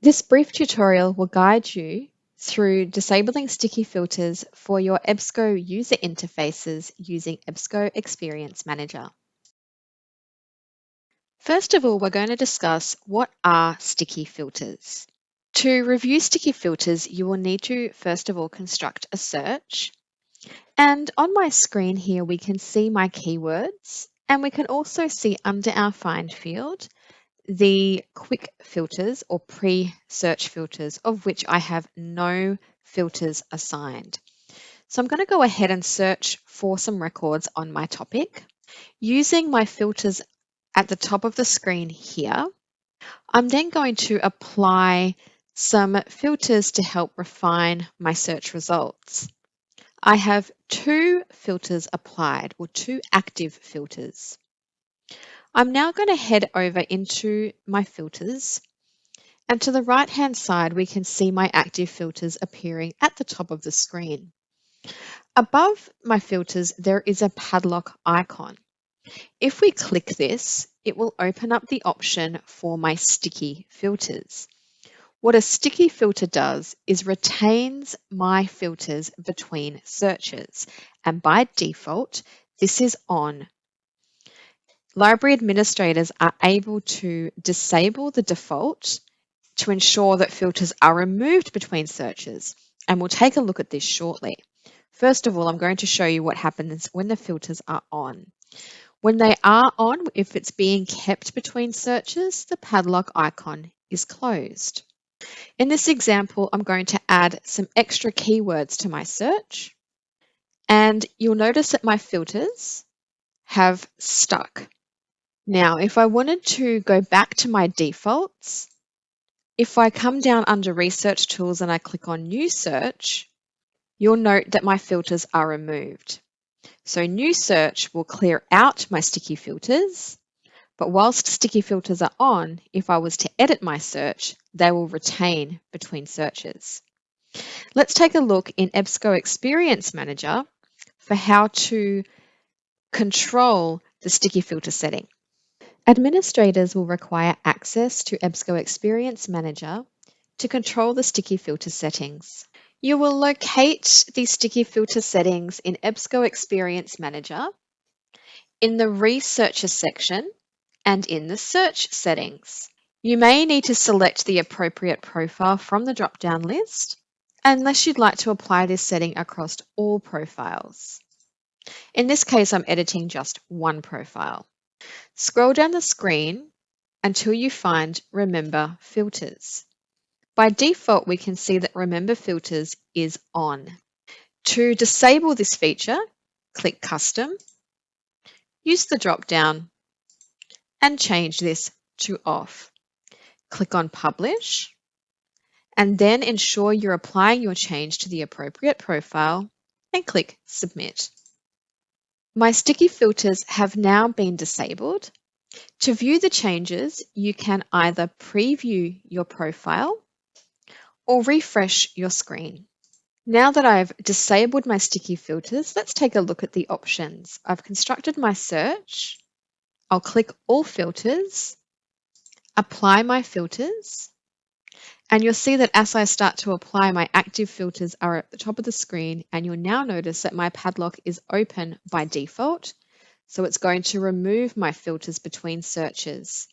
This brief tutorial will guide you through disabling sticky filters for your EBSCO user interfaces using EBSCO Experience Manager. First of all, we're going to discuss what are sticky filters. To review sticky filters, you will need to first of all construct a search. And on my screen here, we can see my keywords, and we can also see under our find field the quick filters or pre-search filters, of which I have no filters assigned. So I'm going to go ahead and search for some records on my topic. Using my filters at the top of the screen here, I'm then going to apply some filters to help refine my search results. I have two filters applied, or two active filters. I'm now going to head over into my filters, and to the right hand side we can see my active filters appearing at the top of the screen. Above my filters there is a padlock icon. If we click this, it will open up the option for my sticky filters. What a sticky filter does is retains my filters between searches, and by default this is on. Library administrators are able to disable the default to ensure that filters are removed between searches, and we'll take a look at this shortly. First of all, I'm going to show you what happens when the filters are on. When they are on, if it's being kept between searches, the padlock icon is closed. In this example, I'm going to add some extra keywords to my search, and you'll notice that my filters have stuck. Now, if I wanted to go back to my defaults, if I come down under Research Tools and I click on New Search, you'll note that my filters are removed. So New Search will clear out my sticky filters, but whilst sticky filters are on, if I was to edit my search, they will retain between searches. Let's take a look in EBSCO Experience Manager for how to control the sticky filter setting. Administrators will require access to EBSCO Experience Manager to control the sticky filter settings. You will locate the sticky filter settings in EBSCO Experience Manager, in the Researcher section, and in the Search settings. You may need to select the appropriate profile from the drop-down list, unless you'd like to apply this setting across all profiles. In this case, I'm editing just one profile. Scroll down the screen until you find Remember Filters. By default, we can see that Remember Filters is on. To disable this feature, click Custom, use the drop-down, and change this to Off. Click on Publish, and then ensure you're applying your change to the appropriate profile, and click Submit. My sticky filters have now been disabled. To view the changes, you can either preview your profile or refresh your screen. Now that I've disabled my sticky filters, let's take a look at the options. I've constructed my search. I'll click All Filters, apply my filters, and you'll see that as I start to apply, my active filters are at the top of the screen, and you'll now notice that my padlock is open by default, so it's going to remove my filters between searches.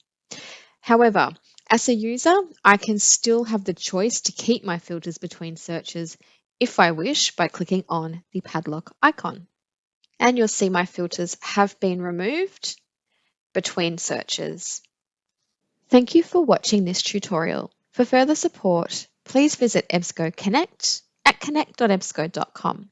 However, as a user, I can still have the choice to keep my filters between searches if I wish by clicking on the padlock icon. And you'll see my filters have been removed between searches. Thank you for watching this tutorial. For further support, please visit EBSCO Connect at connect.ebsco.com.